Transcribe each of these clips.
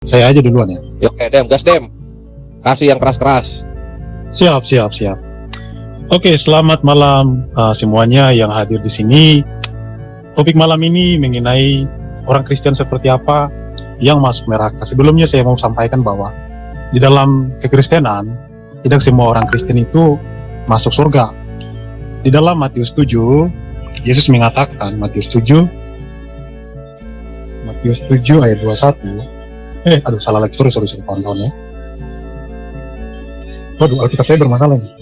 Saya aja duluan ya. Oke, Dem, gas Dem. Kasih yang keras-keras. Siap. Oke, selamat malam semuanya yang hadir di sini. Topik malam ini mengenai orang Kristen seperti apa yang masuk neraka. Sebelumnya saya mau sampaikan bahwa di dalam kekristenan tidak semua orang Kristen itu masuk surga. Di dalam Matius 7, Yesus mengatakan, Matius 7 ayat 21. Salah lagi, sorry kawan-kawan ya. Waduh, Alkitab saya bermasalah nih.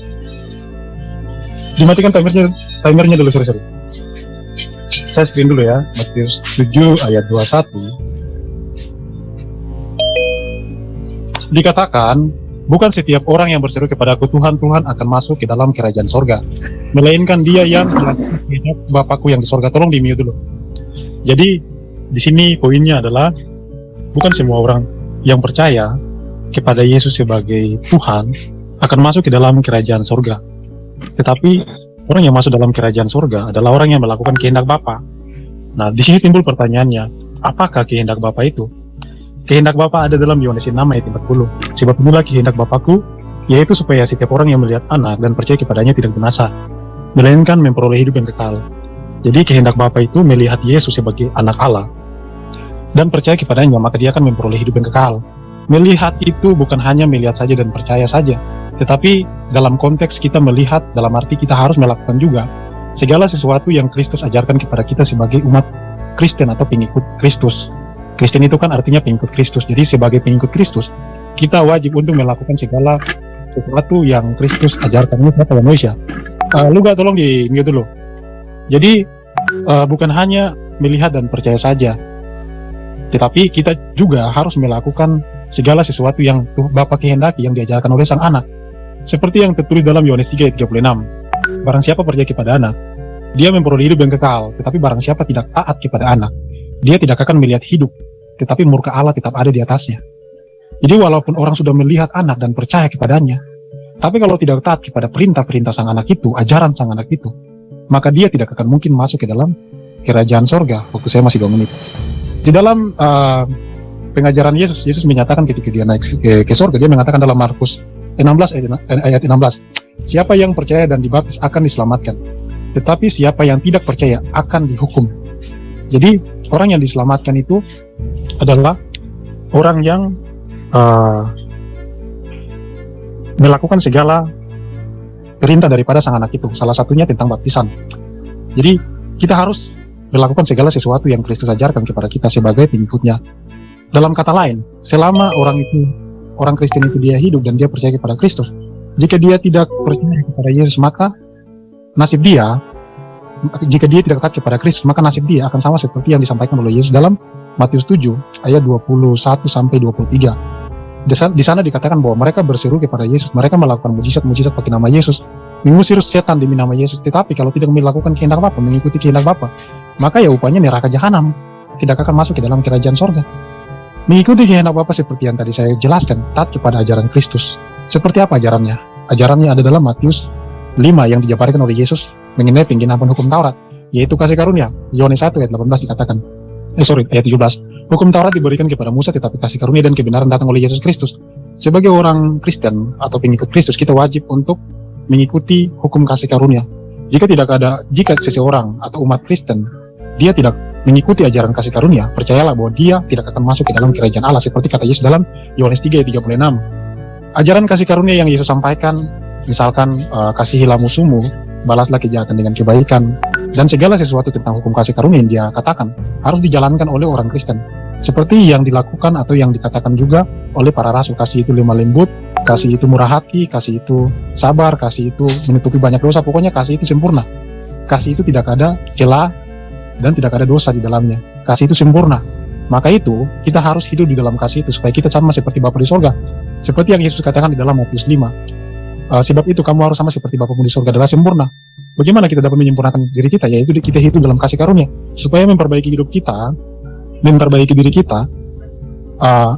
Dimatikan timernya dulu, sorry. Saya screen dulu ya, Matius 7 ayat 21. Dikatakan, bukan setiap orang yang berseru kepadaku Tuhan, Tuhan akan masuk ke dalam kerajaan sorga, melainkan dia yang melakukan kehendak Bapakku yang di sorga. Tolong di mute dulu. Jadi, di sini poinnya adalah, bukan semua orang yang percaya kepada Yesus sebagai Tuhan akan masuk ke dalam kerajaan sorga. Tetapi orang yang masuk dalam kerajaan sorga adalah orang yang melakukan kehendak Bapa. Nah, di sini timbul pertanyaannya, apakah kehendak Bapa itu? Kehendak Bapa ada dalam Yohanes 6 ayat 40. Sebab inilah kehendak Bapakku, yaitu supaya setiap orang yang melihat anak dan percaya kepadanya tidak binasa, melainkan memperoleh hidup yang kekal. Jadi kehendak Bapa itu melihat Yesus sebagai anak Allah dan percaya kepadanya, maka dia akan memperoleh hidup yang kekal. Melihat itu bukan hanya melihat saja dan percaya saja, tetapi dalam konteks kita melihat, dalam arti kita harus melakukan juga segala sesuatu yang Kristus ajarkan kepada kita sebagai umat Kristen atau pengikut Kristus. Kristen itu kan artinya pengikut Kristus. Jadi sebagai pengikut Kristus, kita wajib untuk melakukan segala sesuatu yang Kristus ajarkan. Ini kata manusia. Lu gak tolong di mute dulu. Jadi bukan hanya melihat dan percaya saja, tetapi kita juga harus melakukan segala sesuatu yang Bapa kehendaki yang diajarkan oleh sang anak. Seperti yang tertulis dalam Yohanes 3 ayat 36. Barang siapa percaya kepada anak, dia memperoleh hidup yang kekal. Tetapi barang siapa tidak taat kepada anak, dia tidak akan melihat hidup, tetapi murka Allah tetap ada di atasnya. Jadi walaupun orang sudah melihat anak dan percaya kepadanya, tapi kalau tidak taat kepada perintah-perintah sang anak itu, ajaran sang anak itu, maka dia tidak akan mungkin masuk ke dalam kerajaan sorga. Waktu saya masih 2 menit. Di dalam pengajaran Yesus menyatakan ketika dia naik ke sorga, dia mengatakan dalam Markus 16 ayat 16, siapa yang percaya dan dibaptis akan diselamatkan, tetapi siapa yang tidak percaya akan dihukum. Jadi orang yang diselamatkan itu adalah orang yang melakukan segala perintah daripada sang anak itu, salah satunya tentang baptisan. Jadi kita harus melakukan segala sesuatu yang Kristus ajarkan kepada kita sebagai pengikutnya. Dalam kata lain, selama orang Kristen itu dia hidup dan dia percaya kepada Kristus, jika dia tidak percaya kepada Yesus, maka nasib dia, jika dia tidak taat kepada Kristus, maka nasib dia akan sama seperti yang disampaikan oleh Yesus dalam Matius 7 ayat 21 sampai 23. Di sana dikatakan bahwa mereka berseru kepada Yesus, mereka melakukan mujizat-mujizat pakai nama Yesus, mengusir setan demi nama Yesus. Tetapi kalau tidak melakukan kehendak Bapa, mengikuti kehendak Bapa, maka ya upahnya neraka jahanam, tidak akan masuk ke dalam kerajaan sorga. Mengikuti kehendak Bapa seperti yang tadi saya jelaskan, taat kepada ajaran Kristus. Seperti apa ajarannya? Ajarannya ada dalam Matius 5 yang dijabarkan oleh Yesus mengenai penggenapan hukum Taurat, yaitu kasih karunia. Yohanes 1 ayat 18 dikatakan, ayat 17, hukum Taurat diberikan kepada Musa, tetapi kasih karunia dan kebenaran datang oleh Yesus Kristus. Sebagai orang Kristen atau pengikut Kristus, kita wajib untuk mengikuti hukum kasih karunia. Jika seseorang atau umat Kristen dia tidak mengikuti ajaran kasih karunia, percayalah bahwa dia tidak akan masuk ke dalam kerajaan Allah, seperti kata Yesus dalam Yohanes 3 ayat 36. Ajaran kasih karunia yang Yesus sampaikan, misalkan kasihilah musuhmu, balaslah kejahatan dengan kebaikan, dan segala sesuatu tentang hukum kasih karunia yang dia katakan harus dijalankan oleh orang Kristen, seperti yang dilakukan atau yang dikatakan juga oleh para rasul. Kasih itu lemah lembut, kasih itu murah hati, kasih itu sabar, kasih itu menutupi banyak dosa. Pokoknya kasih itu sempurna. Kasih itu tidak ada celah dan tidak ada dosa di dalamnya. Kasih itu sempurna. Maka itu kita harus hidup di dalam kasih itu supaya kita sama seperti Bapa di sorga. Seperti yang Yesus katakan di dalam Matius 5. Sebab itu kamu harus sama seperti Bapamu di sorga adalah sempurna. Bagaimana kita dapat menyempurnakan diri kita? Yaitu kita hidup dalam kasih karunia, supaya memperbaiki hidup kita, memperbaiki diri kita,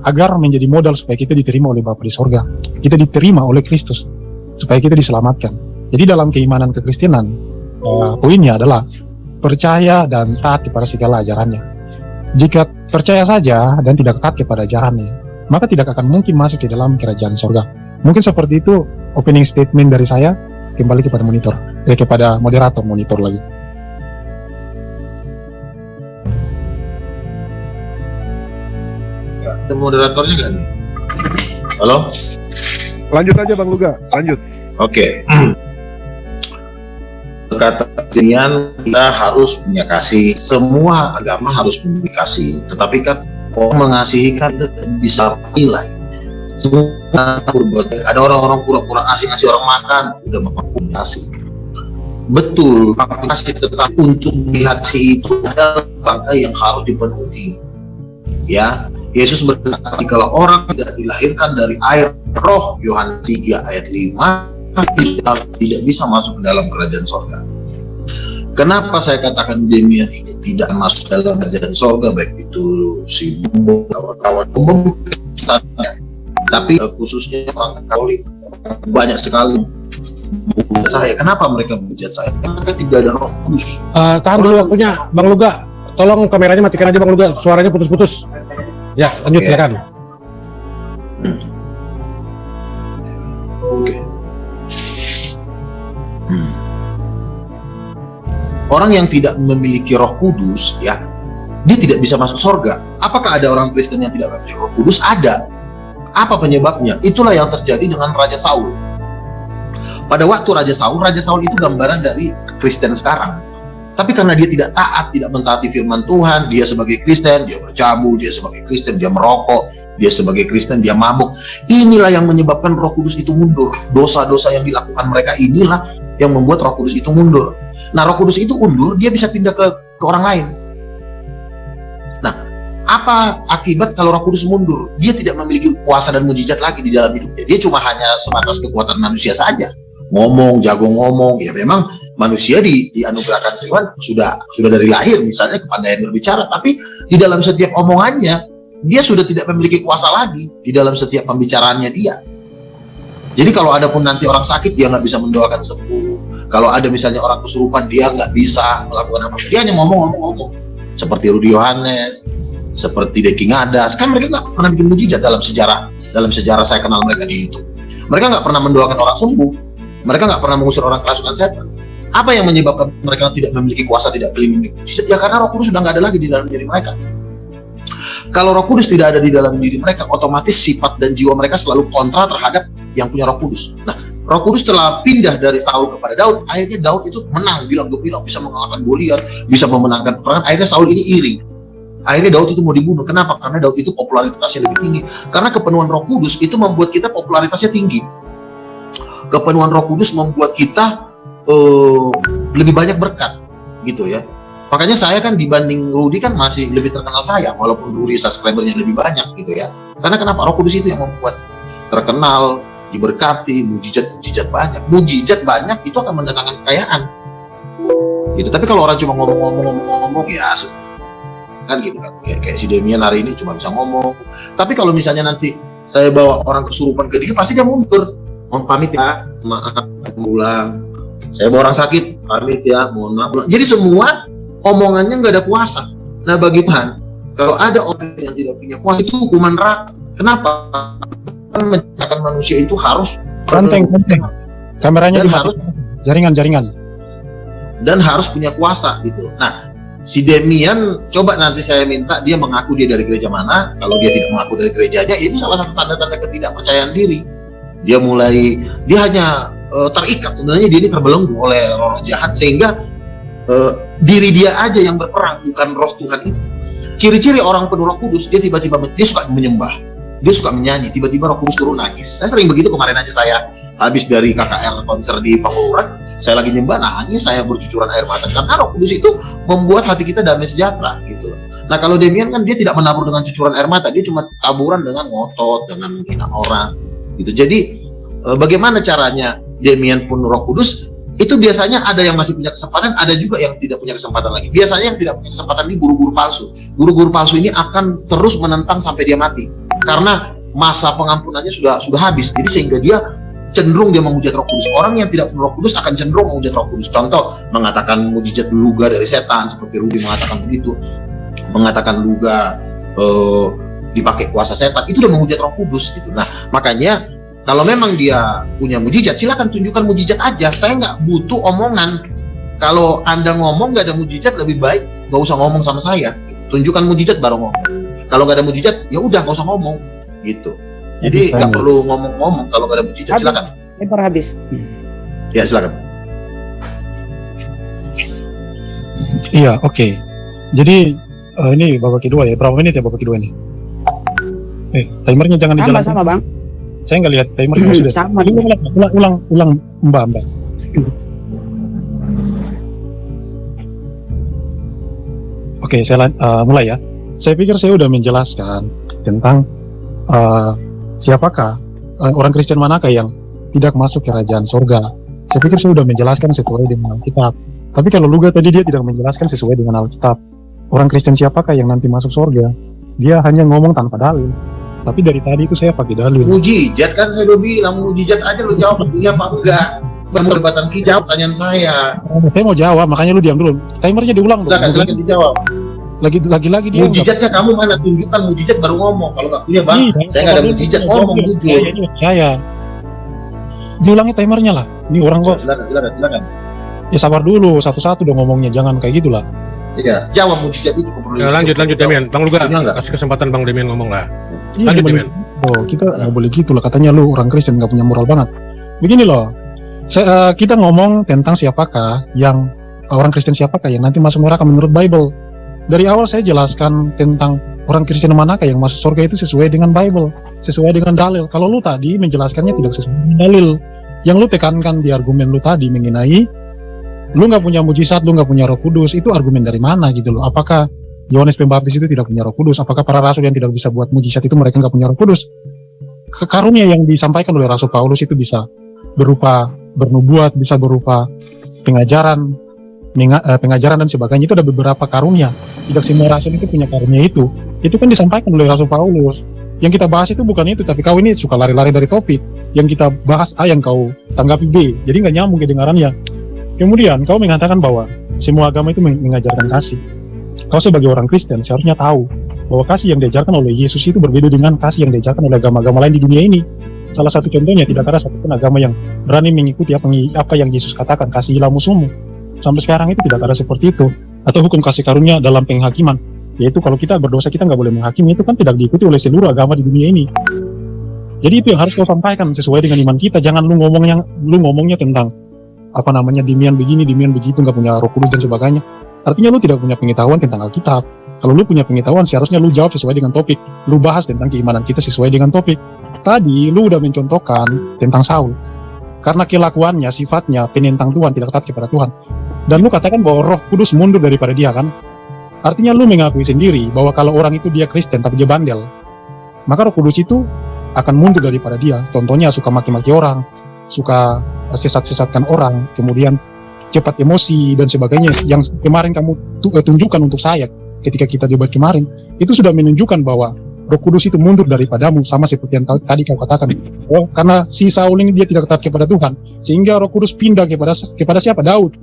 agar menjadi modal supaya kita diterima oleh Bapa di sorga. Kita diterima oleh Kristus supaya kita diselamatkan. Jadi dalam keimanan kekristenan, poinnya adalah percaya dan taat kepada segala ajarannya. Jika percaya saja dan tidak taat kepada ajarannya, maka tidak akan mungkin masuk ke dalam kerajaan sorga. Mungkin seperti itu opening statement dari saya. Kembali kepada kepada moderator monitor lagi. Ada moderatornya nggak nih? Halo? Lanjut aja Bang Luga, lanjut. Oke. Kata kalian, kita harus punya kasih. Semua agama harus punya kasih. Tetapi kan orang mengasihi kan bisa nilai. Semua berbuat. Ada orang-orang pura-pura ngasih orang makan, udah mampu kasih. Betul, kasih, tetapi untuk dikasih itu adalah bangkai yang harus dipenuhi. Ya, Yesus berkata, kalau orang tidak dilahirkan dari air roh, Yohanes 3 ayat 5, tidak bisa masuk ke dalam kerajaan sorga. Kenapa saya katakan Demian ini tidak masuk dalam kerajaan sorga, baik itu si Bumbo, kawan-kawan Bumbo, tapi khususnya orang Katolik banyak sekali menghujat saya. Kenapa mereka menghujat saya? Karena mereka tidak ada Roh Kudus. Tahan dulu waktunya, Bang Luga. Tolong kameranya matikan aja Bang Luga, suaranya putus-putus. Ya, lanjut silakan. Oke. Orang yang tidak memiliki Roh Kudus, ya, dia tidak bisa masuk surga. Apakah ada orang Kristen yang tidak memiliki Roh Kudus? Ada. Apa penyebabnya? Itulah yang terjadi dengan Raja Saul. Pada waktu Raja Saul itu gambaran dari Kristen sekarang. Tapi karena dia tidak taat, tidak mentaati firman Tuhan, dia sebagai Kristen, dia bercabul, dia sebagai Kristen, dia merokok, dia sebagai Kristen, dia mabuk. Inilah yang menyebabkan Roh Kudus itu mundur. Dosa-dosa yang dilakukan mereka inilah yang membuat Roh Kudus itu mundur. Nah, Roh Kudus itu mundur, dia bisa pindah ke orang lain. Nah, apa akibat kalau Roh Kudus mundur? Dia tidak memiliki kuasa dan mujizat lagi di dalam hidupnya. Dia cuma hanya sebatas kekuatan manusia saja. Ngomong, jago ngomong, ya memang manusia dianugerahkan Tuhan sudah dari lahir misalnya kepandaian berbicara, tapi di dalam setiap omongannya dia sudah tidak memiliki kuasa lagi di dalam setiap pembicaraannya dia. Jadi kalau ada pun nanti orang sakit, dia nggak bisa mendoakan sembuh. Kalau ada misalnya orang kesurupan, dia nggak bisa melakukan apa-apa. Dia hanya ngomong. Seperti Rudi Yohanes, seperti Deki Ngadas. Kan mereka nggak pernah bikin mujizat dalam sejarah saya kenal mereka di YouTube. Mereka nggak pernah mendoakan orang sembuh. Mereka nggak pernah mengusir orang kerasukan setan. Apa yang menyebabkan mereka tidak memiliki kuasa, tidak memiliki mujizat? Ya karena Roh Kudus sudah nggak ada lagi di dalam diri mereka. Kalau Roh Kudus tidak ada di dalam diri mereka, otomatis sifat dan jiwa mereka selalu kontra terhadap yang punya Roh Kudus. Nah, Roh Kudus telah pindah dari Saul kepada Daud. Akhirnya Daud itu menang, bilang bisa mengalahkan Goliat, bisa memenangkan peperangan. Akhirnya Saul ini iri. Akhirnya Daud itu mau dibunuh. Kenapa? Karena Daud itu popularitasnya lebih tinggi. Karena kepenuhan Roh Kudus itu membuat kita popularitasnya tinggi. Kepenuhan Roh Kudus membuat kita lebih banyak berkat, gitu ya. Makanya saya kan dibanding Rudi kan masih lebih terkenal saya, walaupun Rudi subscribernya lebih banyak, gitu ya. Karena kenapa? Roh Kudus itu yang membuat terkenal, diberkati, mujizat banyak. Mujizat banyak itu akan mendatangkan kekayaan, gitu. Tapi kalau orang cuma ngomong ya kan gitu kan, kayak si Demian hari ini cuma bisa ngomong. Tapi kalau misalnya nanti saya bawa orang kesurupan ke dia, pasti dia mundur. Mohon pamit ya, maaf, pulang. Saya bawa orang sakit, pamit ya, mohon maaf, pulang. Jadi semua omongannya nggak ada kuasa. Nah, bagi Tuhan, kalau ada orang yang tidak punya kuasa, itu hukuman neraka. Kenapa? Menciptakan manusia itu harus Ranteng. Kameranya harus jaringan. Dan harus punya kuasa gitu. Nah, si Demian, coba nanti saya minta dia mengaku dia dari gereja mana. Kalau dia tidak mengaku dari gerejanya, itu salah satu tanda-tanda ketidakpercayaan diri. Dia hanya terikat, sebenarnya dia ini terbelenggu oleh roh jahat, sehingga diri dia aja yang berperang, bukan roh Tuhan itu. Ciri-ciri orang penuh Roh Kudus, dia tiba-tiba dia suka menyembah, dia suka menyanyi, tiba-tiba Roh Kudus turun nangis. Saya sering begitu. Kemarin aja saya habis dari KKR konser di Panguran, saya lagi nyembah, nangis, saya bercucuran air mata karena Roh Kudus itu membuat hati kita damai sejahtera, gitu. Nah, kalau Demian kan dia tidak menabur dengan cucuran air mata, dia cuma taburan dengan ngotot, dengan menghina orang, gitu. Jadi bagaimana caranya Demian pun Roh Kudus? Itu biasanya ada yang masih punya kesempatan, ada juga yang tidak punya kesempatan lagi. Biasanya yang tidak punya kesempatan ini guru-guru palsu. Guru-guru palsu ini akan terus menentang sampai dia mati, karena masa pengampunannya sudah habis. Jadi sehingga dia cenderung dia menghujat Roh Kudus. Orang yang tidak punya Roh Kudus akan cenderung menghujat Roh Kudus. Contoh, mengatakan mujizat luga dari setan, seperti Rudi mengatakan begitu, mengatakan luga dipakai kuasa setan, itu udah menghujat Roh Kudus gitu. Nah, makanya kalau memang dia punya mujizat, silakan tunjukkan mujizat aja. Saya nggak butuh omongan. Kalau Anda ngomong nggak ada mujizat, lebih baik nggak usah ngomong sama saya. Gitu. Tunjukkan mujizat baru ngomong. Kalau nggak ada mujizat, ya udah nggak usah ngomong. Gitu. Jadi nggak perlu ngomong-ngomong kalau nggak ada mujizat. Silakan. Habis. Ya silakan. Iya, oke. Jadi ini babak kedua ya. Berapa menit ya babak kedua ini? Timernya jangan dijalankan. Sama Bang. Saya nggak lihat timernya sudah. Sama. Ulang Mbak. Oke, saya mulai ya. Saya pikir saya udah menjelaskan tentang siapakah orang Kristen manakah yang tidak masuk kerajaan surga. Saya pikir saya sudah menjelaskan sesuai dengan Alkitab. Tapi kalau Luga tadi dia tidak menjelaskan sesuai dengan Alkitab. Orang Kristen siapakah yang nanti masuk surga? Dia hanya ngomong tanpa dalil. Tapi dari tadi itu saya pakai dalil. Mujizat kan saya udah bilang, mujizat aja lu jawab punya apa enggak. Bukan perdebatan jawab pertanyaan saya. Saya mau jawab, makanya lu diam dulu. Timernya diulang dulu. Silakan dijawab. Lagi-lagi dia mujizatnya kamu mana? Tunjukkan mujizat baru ngomong. Kalau nggak punya bang, saya nggak ada mujizat, ngomong jujur. Saya diulangi timernya lah. Ini orang kok. Silakan. Ya sabar dulu, satu-satu dong ngomongnya, jangan kayak gitulah. Iya, jawab mujizat itu. Lanjut Demian. Bang Luga, kasih kesempatan Bang Demian ngomong lah. Lanjut Demian. Oh, kita nggak boleh gitu lah. Katanya lu orang Kristen nggak punya moral banget. Begini loh, kita ngomong tentang siapakah yang orang Kristen siapakah yang nanti masuk neraka menurut Bible. Dari awal saya jelaskan tentang orang Kristen manakah yang masuk surga itu sesuai dengan Bible, sesuai dengan dalil. Kalau lu tadi menjelaskannya tidak sesuai dengan dalil, yang lu tekankan di argumen lu tadi mengenai lu nggak punya mujizat, lu nggak punya Roh Kudus, itu argumen dari mana gitu loh? Apakah Yohanes Pembaptis itu tidak punya Roh Kudus? Apakah para rasul yang tidak bisa buat mujizat itu mereka nggak punya Roh Kudus? Karunia yang disampaikan oleh Rasul Paulus itu bisa berupa bernubuat, bisa berupa pengajaran dan sebagainya. Itu ada beberapa karunia. Tidak semua rasul itu punya karunia itu. Itu kan disampaikan oleh Rasul Paulus. Yang kita bahas itu bukan itu, tapi kau ini suka lari-lari dari topik. Yang kita bahas A, yang kau tanggapi B. Jadi nggak nyambung kedengarannya. Kemudian kau mengatakan bahwa semua agama itu mengajarkan kasih. Kau sebagai orang Kristen seharusnya tahu bahwa kasih yang diajarkan oleh Yesus itu berbeda dengan kasih yang diajarkan oleh agama-agama lain di dunia ini. Salah satu contohnya, tidak ada satupun agama yang berani mengikuti apa yang Yesus katakan, kasihilah musuhmu. Sampai sekarang itu tidak ada seperti itu. Atau hukum kasih karunia dalam penghakiman, yaitu kalau kita berdosa kita nggak boleh menghakimi, itu kan tidak diikuti oleh seluruh agama di dunia ini. Jadi itu yang harus kau sampaikan sesuai dengan iman kita. Jangan lu ngomongnya tentang Demian begini, Demian begitu, nggak punya Roh Kudus dan sebagainya. Artinya lu tidak punya pengetahuan tentang Alkitab. Kalau lu punya pengetahuan, seharusnya lu jawab sesuai dengan topik. Lu bahas tentang keimanan kita sesuai dengan topik. Tadi lu udah mencontohkan tentang Saul. Karena kelakuannya, sifatnya penentang Tuhan, tidak taat kepada Tuhan. Dan lu katakan bahwa Roh Kudus mundur daripada dia kan? Artinya lu mengakui sendiri bahwa kalau orang itu dia Kristen tapi dia bandel, maka Roh Kudus itu akan mundur daripada dia. Contohnya suka maki-maki orang, suka sesat-sesatkan orang, kemudian cepat emosi dan sebagainya. Yang kemarin kamu tunjukkan untuk saya ketika kita debat kemarin, itu sudah menunjukkan bahwa Roh Kudus itu mundur daripadamu, sama seperti yang tadi kau katakan. Oh, karena si Saul ini dia tidak taat kepada Tuhan, sehingga Roh Kudus pindah kepada siapa? Daud.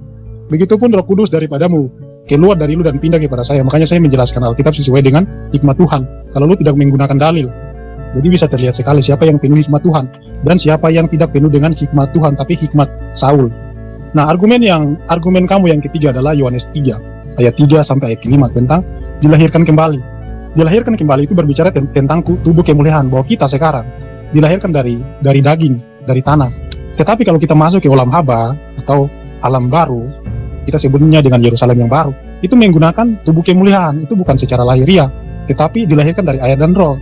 Begitupun Roh Kudus daripadamu keluar dari lu dan pindah kepada saya. Makanya saya menjelaskan Alkitab sesuai dengan hikmat Tuhan. Kalau lu tidak menggunakan dalil, jadi bisa terlihat sekali siapa yang penuh hikmat Tuhan dan siapa yang tidak penuh dengan hikmat Tuhan tapi hikmat Saul. Nah, argumen kamu yang ketiga adalah Yohanes 3 ayat 3 sampai ayat 5 tentang dilahirkan kembali. Dilahirkan kembali itu berbicara tentang tubuh kemuliaan, bahwa kita sekarang dilahirkan dari daging, dari tanah. Tetapi kalau kita masuk ke alam haba atau alam baru, kita sebutnya dengan Yerusalem yang baru, itu menggunakan tubuh kemuliaan. Itu bukan secara lahiriah, tetapi dilahirkan dari air dan roh.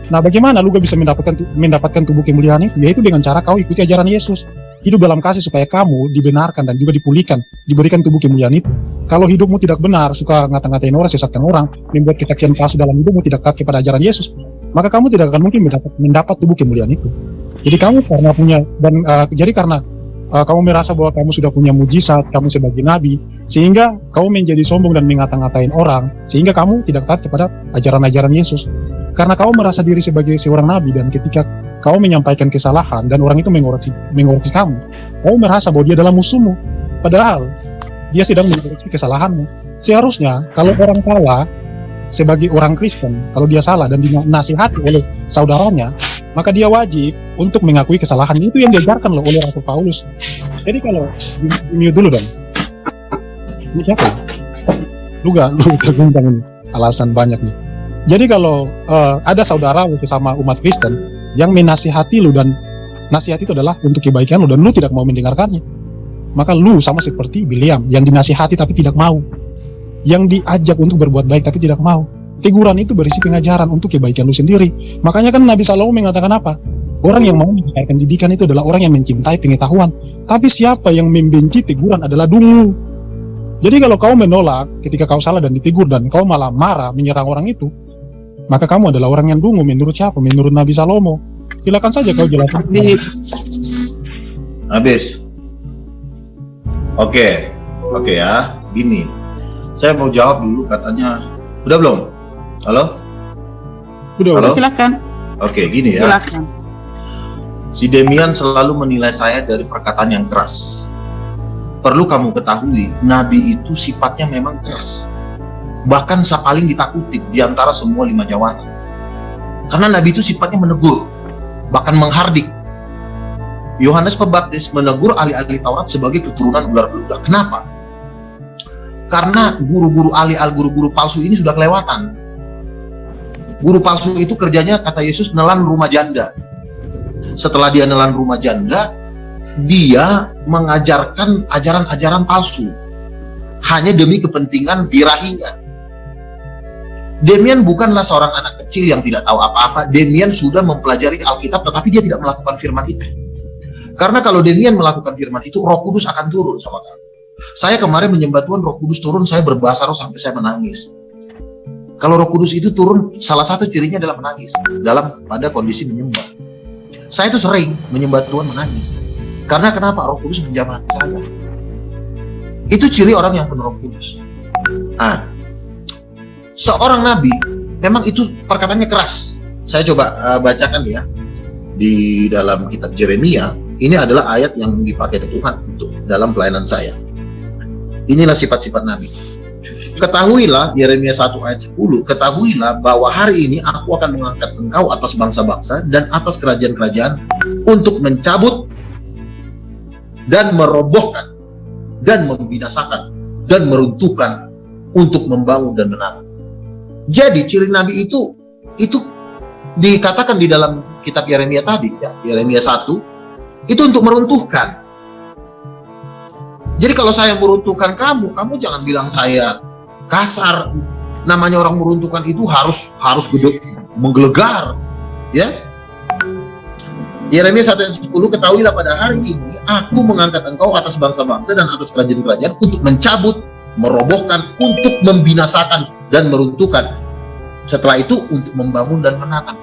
Nah, bagaimana lu gak bisa mendapatkan tubuh kemuliaan itu? Yaitu dengan cara kau ikuti ajaran Yesus, hidup dalam kasih supaya kamu dibenarkan dan juga dipulihkan, diberikan tubuh kemuliaan itu. Kalau hidupmu tidak benar, suka ngata-ngatain orang, sesatkan orang, membuat kesaksian palsu dalam hidupmu, tidak taat kepada ajaran Yesus, maka kamu tidak akan mungkin mendapat tubuh kemuliaan itu. Jadi kamu karena kamu merasa bahwa kamu sudah punya mujizat, kamu sebagai nabi, sehingga kamu menjadi sombong dan mengata-ngatain orang, sehingga kamu tidak taat kepada ajaran-ajaran Yesus. Karena kamu merasa diri sebagai seorang nabi, dan ketika kamu menyampaikan kesalahan dan orang itu mengoreksi kamu merasa bahwa dia adalah musuhmu, padahal dia sedang mengoreksi kesalahanmu. Seharusnya kalau orang salah, sebagai orang Kristen, kalau dia salah dan dinasihati oleh saudaranya, maka dia wajib untuk mengakui kesalahan. Itu yang diajarkan loh oleh Rasul Paulus. Jadi kalau mute dulu dong. Ini siapa? Lu terguncang ini. Alasan banyak nih. Jadi kalau ada saudara bersama umat Kristen yang menasihati lu, dan nasihat itu adalah untuk kebaikan lu, dan lu tidak mau mendengarkannya, maka lu sama seperti Biliam yang dinasihati tapi tidak mau, yang diajak untuk berbuat baik tapi tidak mau. Teguran itu berisi pengajaran untuk kebaikan lu sendiri. Makanya kan Nabi Salomo mengatakan apa? Orang yang mau mendengarkan didikan itu adalah orang yang mencintai pengetahuan. Tapi siapa yang membenci teguran adalah dungu. Jadi kalau kau menolak ketika kau salah dan ditegur, dan kau malah marah menyerang orang itu, maka kamu adalah orang yang dungu. Menurut siapa? Menurut Nabi Salomo. Silakan saja kau jelaskan. Habis. Oke ya, gini. Saya mau jawab dulu, katanya. Udah belum? Halo? Udah. Silakan. Oke, gini ya. Silakan. Si Demian selalu menilai saya dari perkataan yang keras. Perlu kamu ketahui, Nabi itu sifatnya memang keras. Bahkan paling ditakuti di antara semua 5 jawatan. Karena Nabi itu sifatnya menegur, bahkan menghardik. Yohanes Pembaptis menegur ahli-ahli Taurat sebagai keturunan ular beludak. Kenapa? Karena guru-guru palsu ini sudah kelewatan. Guru palsu itu kerjanya, kata Yesus, nelan rumah janda. Setelah dia nelan rumah janda, dia mengajarkan ajaran-ajaran palsu hanya demi kepentingan birahinya. Demian bukanlah seorang anak kecil yang tidak tahu apa-apa. Demian sudah mempelajari Alkitab, tetapi dia tidak melakukan firman itu. Karena kalau Demian melakukan firman itu, Roh Kudus akan turun sama kamu. Saya kemarin menyembah Tuhan, Roh Kudus turun, saya berbahasa roh sampai saya menangis. Kalau Roh Kudus itu turun, salah satu cirinya adalah menangis pada kondisi menyembah. Saya itu sering menyembah Tuhan menangis. Karena kenapa? Roh Kudus menjamah hati saya. Itu ciri orang yang penuh Roh Kudus. Seorang nabi memang itu perkataannya keras. Saya coba bacakan ya di dalam kitab Yeremia. Ini adalah ayat yang dipakai Tuhan untuk dalam pelayanan saya. Inilah sifat-sifat nabi. Ketahuilah, Yeremia 1 ayat 10, ketahuilah bahwa hari ini aku akan mengangkat engkau atas bangsa-bangsa dan atas kerajaan-kerajaan untuk mencabut dan merobohkan dan membinasakan dan meruntuhkan, untuk membangun dan menata. Jadi ciri nabi itu dikatakan di dalam kitab Yeremia tadi ya, Yeremia 1 itu untuk meruntuhkan. Jadi kalau saya meruntuhkan kamu jangan bilang saya kasar. Namanya orang meruntuhkan itu harus gede, menggelegar ya. Yeremia 1 ayat 10, ketahuilah pada hari ini aku mengangkat engkau atas bangsa-bangsa dan atas kerajaan-kerajaan untuk mencabut, merobohkan, untuk membinasakan dan meruntuhkan. Setelah itu untuk membangun dan menata.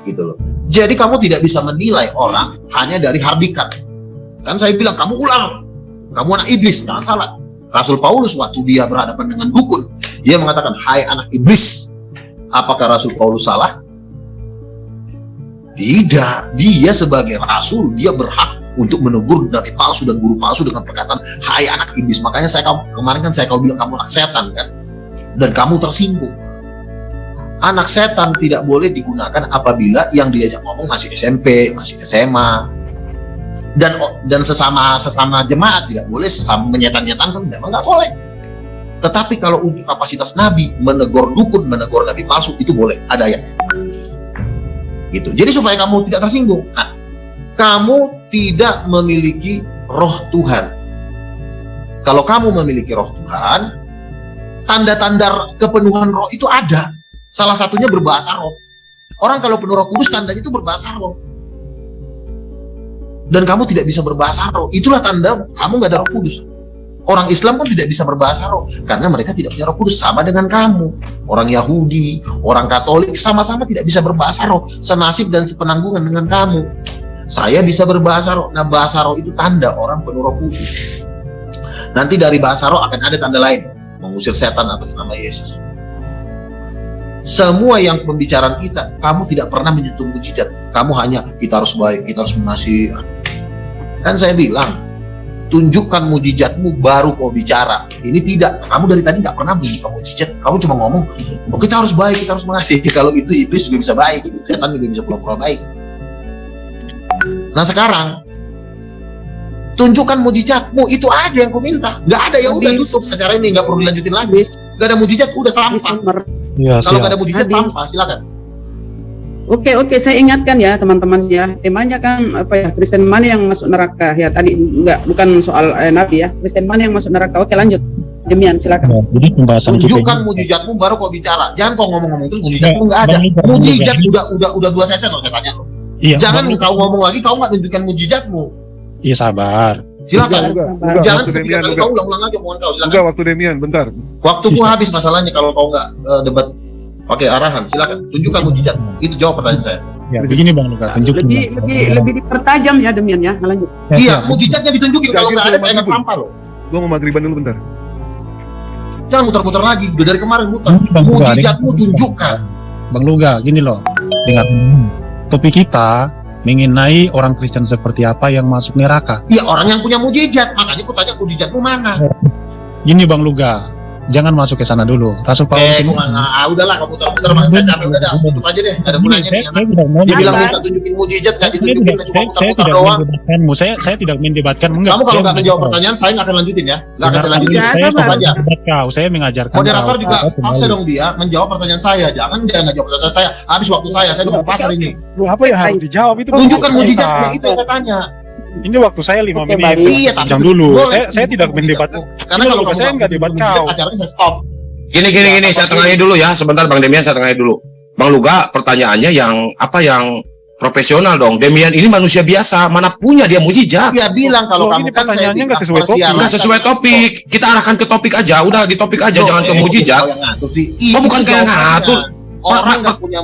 Gitu loh. Jadi kamu tidak bisa menilai orang hanya dari hardikan. Kan saya bilang kamu ular, kamu anak iblis, jangan salah. Rasul Paulus waktu dia berhadapan dengan dukun, dia mengatakan, hai anak iblis. Apakah Rasul Paulus salah? Tidak, dia sebagai rasul, dia berhak untuk menegur nabi palsu dan guru palsu dengan perkataan, hai anak iblis. Makanya kemarin kan saya bilang kamu anak setan kan, dan kamu tersinggung. Anak setan tidak boleh digunakan apabila yang diajak ngomong masih SMP, masih SMA, dan sesama jemaat tidak boleh menyetan-nyetankan, memang nggak boleh. Tetapi kalau untuk kapasitas nabi, menegur dukun, menegur nabi palsu, itu boleh, ada ayatnya. Gitu. Jadi supaya kamu tidak tersinggung. Nah, kamu tidak memiliki roh Tuhan. Kalau kamu memiliki roh Tuhan, tanda-tanda kepenuhan roh itu ada. Salah satunya berbahasa roh. Orang kalau penuh Roh Kudus, tandanya itu berbahasa roh. Dan kamu tidak bisa berbahasa roh. Itulah tanda kamu nggak ada Roh Kudus. Orang Islam pun tidak bisa berbahasa roh karena mereka tidak punya Roh Kudus, sama dengan kamu. Orang Yahudi, orang Katolik sama-sama tidak bisa berbahasa roh, senasib dan sepenanggungan dengan kamu. Saya bisa berbahasa roh. Nah, bahasa roh itu tanda orang penuh Roh Kudus. Nanti dari bahasa roh akan ada tanda lain, mengusir setan atas nama Yesus. Semua yang pembicaraan kita, kamu tidak pernah menyentuh mujizat. Kamu hanya kita harus baik, kita harus mengasihi. Kan saya bilang, tunjukkan mujizatmu baru kau bicara. Ini tidak, kamu dari tadi nggak pernah menunjukkan mujizat, kamu cuma ngomong, oh kita harus baik, kita harus mengasihi. Kalau itu iblis juga bisa baik, setan juga bisa pura-pura baik. Nah sekarang tunjukkan mujizatmu, itu aja yang kau minta. Nggak ada, ya udah tutup acara ini, nggak perlu dilanjutin lagi. Nggak ada mujizat, udah sampah. Ya, Kalau nggak ada mujizat sampah, silakan. Oke, saya ingatkan ya teman-teman ya, temanya kan apa ya, Kristen mana yang masuk neraka ya, tadi bukan soal nabi ya, Kristen mana yang masuk neraka. Oke, lanjut Demian, silakan. Ya, jadi pembahasan Tunjukkan mujizatmu baru kau bicara. Jangan kau ngomong-ngomong terus mujizatmu nggak ada. Mujizat udah 2 sesi loh saya tanya lo. Iya, Jangan kau ngomong lagi, kau nggak tunjukkan mujizatmu. Iya, sabar. Silakan. Uga, Jangan waktu ketika Demian, kali Uga. kau ulang-ulang aja omongan kau. Silakan. Uga, waktu Demian, bentar. Waktuku habis masalahnya kalau kau nggak debat pakai arahan. Silakan. Tunjukkan mujizat. Itu jawab pertanyaan saya. Ya, begini Bang Luka, tunjukin. Lebih dipertajam ya Demian ya, lanjut. Iya, mujizatnya ditunjukin. Kalau nggak ada, saya ingat sampah loh. Gue mau maghriban dulu bentar. Jangan muter-muter lagi. Udah dari kemarin muter. Bang Luka, Mujizatmu tunjukkan. Bang Luga, gini loh. Dengar. Topik kita mengenai orang Kristen seperti apa yang masuk neraka. Iya, orang yang punya mujizat. Makanya aku tanya mujizatmu mana. Gini Bang Luga, jangan masuk ke sana dulu. Rasul Paulus ini. Udahlah kamu muter-muter mas. Saya capek udah dah. Tutup aja deh. Ada gunanya nih. Dia bilang minta tunjukin mujizat, nggak ditunjukin, cuma muter-muter doang. Saya tidak mendebatkanmu. Kamu kalau nggak menjawab pertanyaan, saya nggak akan lanjutin ya. Nggak akan saya lanjutin. Ya, Stop aja. Saya mengajarkan. Moderator juga paksa dong dia menjawab pertanyaan saya. Jangan dia nggak jawab pertanyaan saya. Habis waktu saya udah mau pasar ini. Apa yang harus dijawab itu? Tunjukkan mujizatnya, itu yang saya tanya. Ini waktu saya 5 Oke, menit. baik. Iya, tapi Jam dulu. boleh. Saya tidak mendebat. Karena Ini kalau Luka, kamu saya nggak debat mujizat, kau. acaranya saya stop. Gini, saya tengahi dulu ya. Sebentar Bang Demian, saya tengahi dulu. Bang Luga, pertanyaannya yang profesional dong. Demian ini manusia biasa, mana punya dia mujizat? Dia bilang kalau Loh, kamu ini kan saya pertanyaannya nggak bilang sesuai topik. persiapan. Nggak sesuai topik. Kita arahkan ke topik aja. Udah di topik aja, jangan ke mujizat. Oh, bukan kayak ngatur. Orang nggak punya.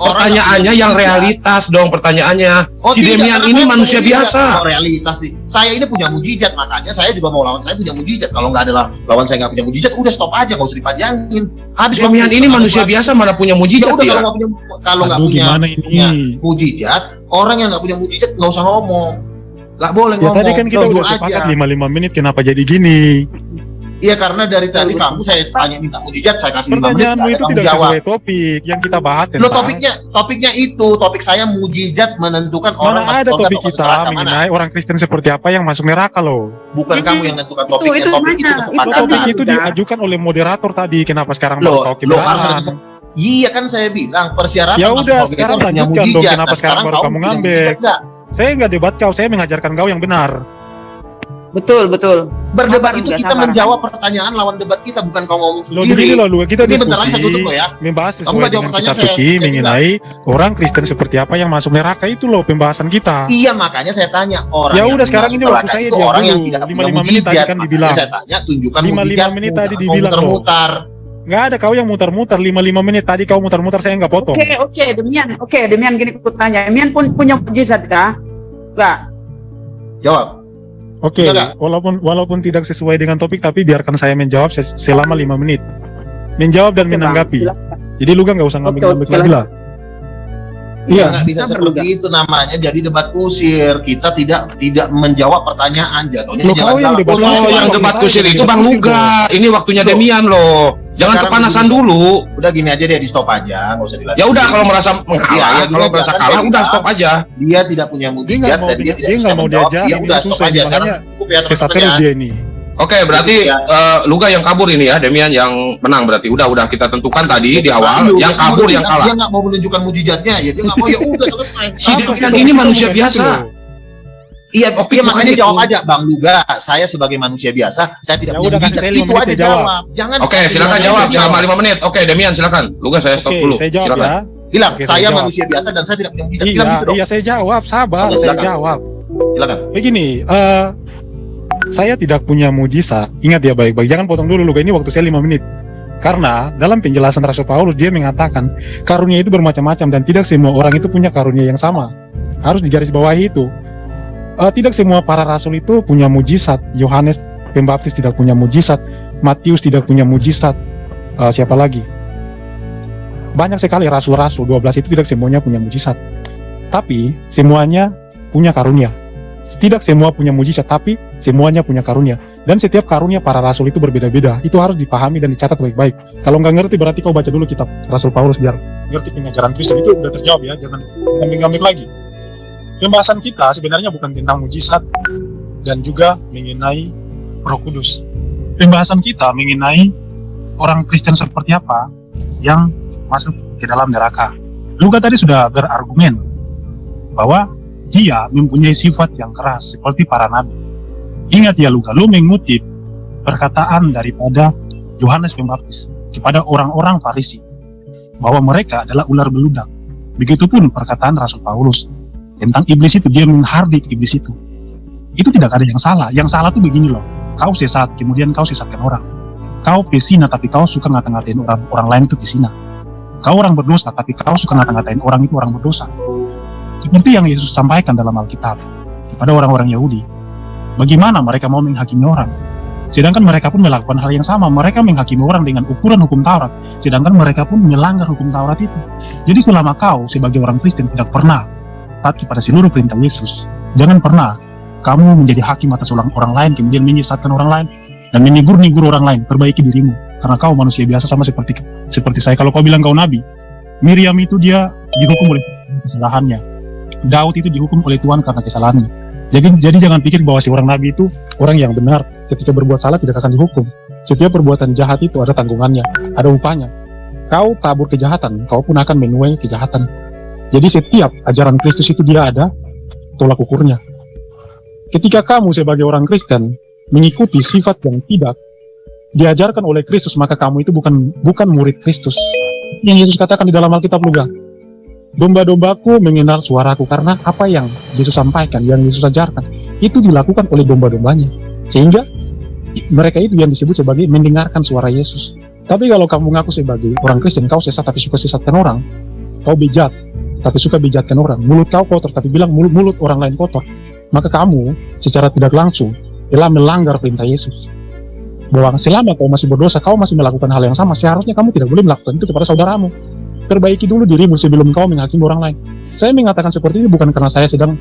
Pertanyaannya yang realitas dong, pertanyaannya. Si Demian ini manusia biasa. Realitas sih. Saya ini punya mujizat, makanya saya juga mau lawan saya punya mujizat. Kalau nggak ada lawan saya nggak punya mujizat, udah stop aja, nggak usah dipanjangin. Habis Demian ini manusia biasa, mana punya Ya mujizat udah, dia? kalau nggak punya Gimana ini? mujizat, orang yang nggak punya mujizat nggak usah ngomong. Nggak boleh Ya ngomong. tadi kan kita Tunggu udah sepakat aja. 5 menit, kenapa jadi gini? Iya, karena dari tadi kamu saya tanya minta mujizat, saya kasih 5 menit. Pertanyaanmu itu kamu tidak jawab. sesuai topik yang kita bahas Lo tentang. topiknya itu, topik saya mujizat menentukan orang Mana ada masuk surga topik atau masuk kita neraka, mana? mengenai orang Kristen seperti apa yang masuk neraka loh. Bukan kamu yang menentukan topiknya, itu topik mana? itu Itu kesepakatan. Topik itu Udah. diajukan oleh moderator tadi. Kenapa sekarang Loh, baru kau lo harus ada keberahan? Iya kan saya bilang persyaratan Ya masuk udah, surga itu sekarang harus punya lanjutkan dong, mujizat. kenapa Nah, sekarang baru kau kamu punya ngambek? mujizat nggak? Saya nggak debat kau, saya mengajarkan kau yang benar. Betul. Berdebat Sabar, itu udah, kita sabar. menjawab pertanyaan lawan debat kita, bukan kau ngomong Loh, sendiri. begini loh, kita Ini bentar lagi diskusi saya tutup lo ya. membahas Kamu sesuai nggak jawab dengan pertanyaan kitab suci saya mengenai orang Kristen seperti apa yang masuk neraka, itu loh pembahasan kita. Iya, makanya saya tanya orang Ya yang udah, sekarang masuk ini waktu neraka saya itu diam orang yang dulu. tidak punya 5 menit tadi mujizat. kan Makanya dibilang. saya tanya tunjukkan 5 mujizatmu. menit tadi Jangan dibilang loh. muter-muter. Nggak ada kau yang muter-muter, 5 menit tadi kau muter-muter, saya nggak potong. Oke, Demian gini aku tanya. Demian pun punya mujizat kah? Enggak. Jawab. Oke, Enggak. walaupun tidak sesuai dengan topik, tapi biarkan saya menjawab selama 5 menit. Menjawab dan Oke, Bang, menanggapi. silakan. Jadi lu nggak usah ngambil-ngambil Oke, lagi lah. Iya, nggak bisa Sabar, seperti itu namanya. Jadi debat kusir. Kita tidak menjawab pertanyaan, jatuhnya Loh, kau yang debat Oh, kusir. yang debat kusir itu Bang Luga. Ini waktunya Loh. Demian loh. Jangan Sekarang kepanasan begini. dulu. Udah gini aja deh, di stop aja, nggak usah dilanjutin. Ya udah, kalau merasa Iya, mengalah, iya, kalau gini merasa aja, kalah kan, udah dia stop aja. Dia tidak punya Dia mujizat nggak mau dan dia tidak dia bisa nggak mau menjawab. diajarin, Ya ini udah stop susah, aja. Sekarang makanya cukup ya sesat terus pertanyaan. dia ini. Oke, berarti Luga yang kabur ini ya, Demian yang menang berarti. Udah kita tentukan tadi di awal, Aduh, yang kabur yang kalah. Dia nggak mau menunjukkan mujizatnya, ya dia nggak mau, ya udah selesai. Si Apa Demian sih, ini topik manusia bukan itu biasa. loh. Iya, Topik iya bukan makanya itu. jawab aja, Bang Luga. Saya sebagai manusia biasa, saya tidak Ya punya udah, kasih mujizat. saya 5 Itu menit, aja saya jawab. jawab. Jangan. Oke, silakan Silakan jawab jawab. selama 5 menit. Oke, Demian silakan. Luga saya stop Oke, dulu. saya jawab Silakan. ya. Bilang, Oke, saya saya jawab. manusia biasa dan saya tidak punya mujizat. Bilang Iya, gitu dong. iya saya jawab, sabar, Oke, saya silakan. jawab. Silakan. Begini, saya tidak punya mujizat. Ingat ya baik-baik, jangan potong dulu Luga, ini waktu saya 5 menit. Karena dalam penjelasan Rasul Paulus dia mengatakan karunia itu bermacam-macam dan tidak semua orang itu punya karunia yang sama. Harus digarisbawahi itu. Tidak semua para rasul itu punya mujizat. Yohanes Pembaptis tidak punya mujizat. Matius tidak punya mujizat. Siapa lagi? Banyak sekali rasul-rasul, 12 itu tidak semuanya punya mujizat. Tapi semuanya punya karunia. Tidak semua punya mujizat, tapi semuanya punya karunia. Dan setiap karunia para rasul itu berbeda-beda. Itu harus dipahami dan dicatat baik-baik. Kalau nggak ngerti berarti kau baca dulu kitab Rasul Paulus biar ngerti pengajaran Kristen. Itu udah terjawab ya, jangan ngambil-ngambil lagi. Pembahasan kita sebenarnya bukan tentang mujizat dan juga mengenai Roh Kudus. Pembahasan kita mengenai orang Kristen seperti apa yang masuk ke dalam neraka. Luka tadi sudah berargumen bahwa dia mempunyai sifat yang keras seperti para nabi. Ingat ya Luka, lu mengutip perkataan daripada Yohanes Pembaptis kepada orang-orang Farisi bahwa mereka adalah ular beludak. Begitupun perkataan Rasul Paulus tentang iblis itu, dia menghardik iblis itu. Itu tidak ada yang salah. Yang salah tuh begini loh, kau sesat, kemudian kau sesatkan orang. Kau pesina tapi kau suka ngata-ngatain orang lain itu pesina. Kau orang berdosa tapi kau suka ngata-ngatain orang itu orang berdosa. Seperti yang Yesus sampaikan dalam Alkitab kepada orang-orang Yahudi. Bagaimana mereka mau menghakimi orang? Sedangkan mereka pun melakukan hal yang sama. Mereka menghakimi orang dengan ukuran hukum Taurat. Sedangkan mereka pun melanggar hukum Taurat itu. Jadi selama kau sebagai orang Kristen tidak pernah taat kepada seluruh perintah Yesus, jangan pernah kamu menjadi hakim atas orang lain, kemudian menyesatkan orang lain, dan menegur-negur orang lain. Perbaiki dirimu. Karena kau manusia biasa sama seperti saya. Kalau kau bilang kau nabi, Miriam itu dia dihukum oleh kesalahannya. Daud itu dihukum oleh Tuhan karena kesalahannya. Jadi jangan pikir bahwa si orang nabi itu orang yang benar, ketika berbuat salah tidak akan dihukum. Setiap perbuatan jahat itu ada tanggungannya, ada upahnya. Kau tabur kejahatan, kau pun akan menuai kejahatan. Jadi setiap ajaran Kristus itu dia ada tolak ukurnya. Ketika kamu sebagai orang Kristen mengikuti sifat yang tidak diajarkan oleh Kristus, maka kamu itu bukan murid Kristus. Yang Yesus katakan di dalam Alkitab juga, domba-dombaku mengenal suaraku, karena apa yang Yesus sampaikan, yang Yesus ajarkan, itu dilakukan oleh domba-dombanya. Sehingga mereka itu yang disebut sebagai mendengarkan suara Yesus. Tapi kalau kamu ngaku sebagai orang Kristen, kau sesat tapi suka sesatkan orang, kau bejat tapi suka bejatkan orang, mulut kau kotor tapi bilang mulut orang lain kotor, maka kamu secara tidak langsung telah melanggar perintah Yesus. Bahwa selama kau masih berdosa, kau masih melakukan hal yang sama, seharusnya kamu tidak boleh melakukan itu kepada saudaramu. Perbaiki dulu dirimu sebelum kau menghakimi orang lain. Saya mengatakan seperti ini bukan karena saya sedang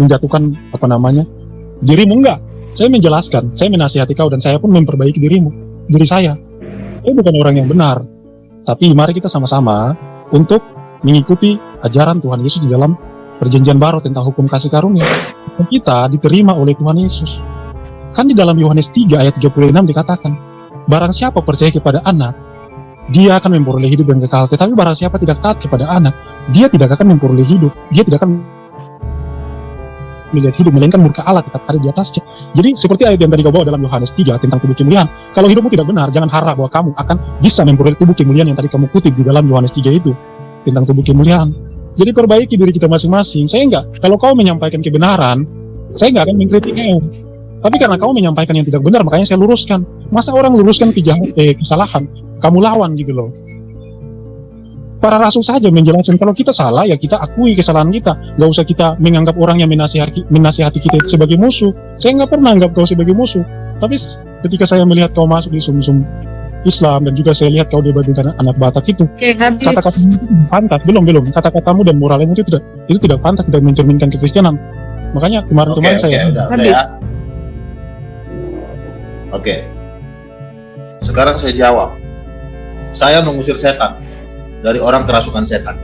menjatuhkan dirimu, enggak. Saya menjelaskan, saya menasihati kau, dan saya pun memperbaiki diri saya. Saya bukan orang yang benar. Tapi mari kita sama-sama untuk mengikuti ajaran Tuhan Yesus di dalam perjanjian baru tentang hukum kasih karunia. Kita diterima oleh Tuhan Yesus. Kan di dalam Yohanes 3 ayat 36 dikatakan, barang siapa percaya kepada anak, dia akan memperoleh hidup dan kekal. Tetapi barang siapa tidak taat kepada anak, dia tidak akan memperoleh hidup. Dia tidak akan melihat hidup, melainkan murka Allah tetap ada di atasnya. Jadi seperti ayat yang tadi kau bawa dalam Yohanes 3 tentang tubuh kemuliaan. Kalau hidupmu tidak benar, jangan harap bahwa kamu akan bisa memperoleh tubuh kemuliaan yang tadi kamu kutip di dalam Yohanes 3 itu tentang tubuh kemuliaan. Jadi perbaiki diri kita masing-masing. Saya enggak, kalau kau menyampaikan kebenaran, saya enggak akan mengkritik kau. Tapi karena kau menyampaikan yang tidak benar, makanya saya luruskan. Masa orang luruskan kesalahan, kamu lawan gitu loh. Para rasul saja menjelaskan kalau kita salah, ya kita akui kesalahan kita. Gak usah kita menganggap orang yang menasihati kita itu sebagai musuh. Saya nggak pernah anggap kau sebagai musuh. Tapi ketika saya melihat kau masuk di sum-sum Islam, dan juga saya lihat kau debat dengan anak Batak itu, kata-katamu itu pantas, belum kata-katamu dan moralmu itu tidak pantas, tidak mencerminkan kekristenan. Makanya kemarin saya habis. Oke. Sekarang saya jawab. Saya mengusir setan dari orang kerasukan setan,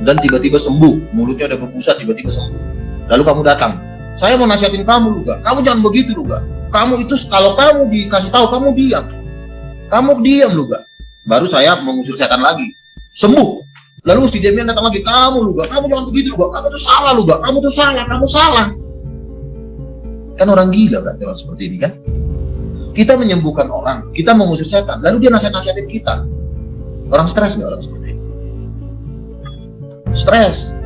dan tiba-tiba sembuh, mulutnya udah berbusa, tiba-tiba sembuh. Lalu kamu datang, saya mau nasihatin kamu juga, kamu jangan begitu juga. Kamu itu kalau kamu dikasih tahu kamu diam juga. Baru saya mengusir setan lagi, sembuh. Lalu si Demian datang lagi, kamu jangan begitu juga, kamu tuh salah juga, kamu salah. Kan orang gila berarti orang seperti ini kan? Kita menyembuhkan orang, kita mengusir setan, lalu dia nasihatin kita. Orang stres nggak orang seperti ini? Stres,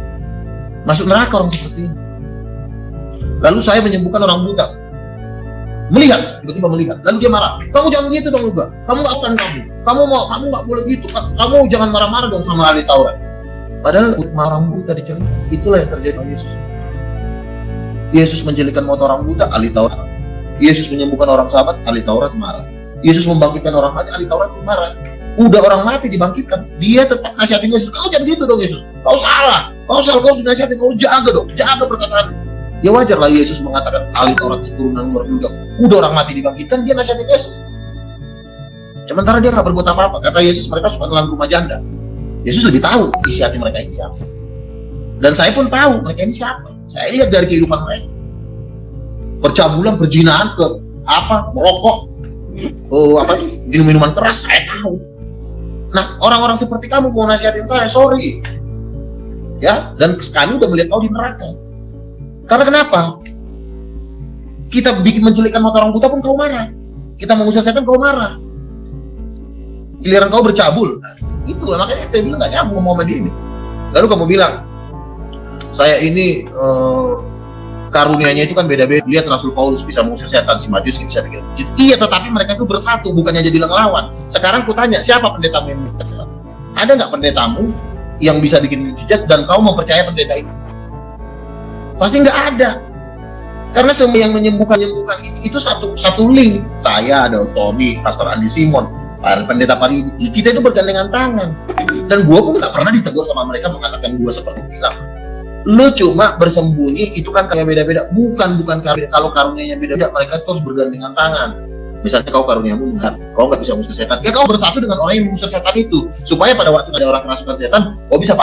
masuk neraka orang seperti ini. Lalu saya menyembuhkan orang buta, tiba-tiba melihat, lalu dia marah. Kamu jangan gitu dong juga. Kamu nggak boleh gitu. Kamu jangan marah-marah dong sama ahli Taurat. Padahal orang buta dicelik. Itulah yang terjadi dengan Yesus. Yesus menjelikan mata orang buta, ahli Taurat. Yesus menyembuhkan orang sahabat, ahli Taurat marah. Yesus membangkitkan orang mati, ahli Taurat marah. Udah orang mati dibangkitkan, dia tetap nasihatin Yesus. Kau jangan gitu dong Yesus. Kau salah, kau dinasihatin, kau jaga dong, jaga perkataan. Ya wajar lah Yesus mengatakan alih orang keturunan berduga. Udah orang mati dibangkitkan, dia nasihatin Yesus. Sementara dia nggak berbuat apa-apa. Kata Yesus, mereka suka nelan rumah janda. Yesus lebih tahu isi hati mereka ini siapa. Dan saya pun tahu mereka ini siapa. Saya lihat dari kehidupan mereka. Percabulan, perjinaan, ke merokok, minum-minuman keras, saya tahu. Nah, orang-orang seperti kamu mau nasihatin saya, sorry. Ya, dan kami udah melihat kau di neraka. Karena kenapa? Kita bikin menculikkan mata orang buta pun kau marah. Kita mengusir setan kau marah. Giliran kau bercabul. Nah, itu makanya saya bilang gak nyambung sama dia ini. Lalu kamu bilang, saya ini karunianya itu kan beda-beda. Lihat Rasul Paulus bisa mengusir setan, si Matius bisa bikin. Iya, tetapi mereka itu bersatu, bukannya jadi ngelawan. Sekarang ku tanya, siapa pendetamu yang mujizat? Ada nggak pendetamu yang bisa bikin mujizat dan kau mempercayai pendeta itu? Pasti nggak ada. Karena semua yang menyembuhkan itu satu link. Saya ada Tony, Pastor Andi Simon, pendeta Paridi. Kita itu bergandengan tangan. Dan gua pun nggak pernah ditegur sama mereka mengatakan gua seperti bilang. Lu cuma bersembunyi, itu kan kayak beda-beda. Bukan karunia. Kalau karunianya beda-beda, mereka terus bergandengan tangan. Misalnya kau karuniamu enggak, kau nggak bisa mengusir setan. Ya kau bersatu dengan orang yang mengusir setan itu, supaya pada waktu ada orang kerasukan setan, kau bisa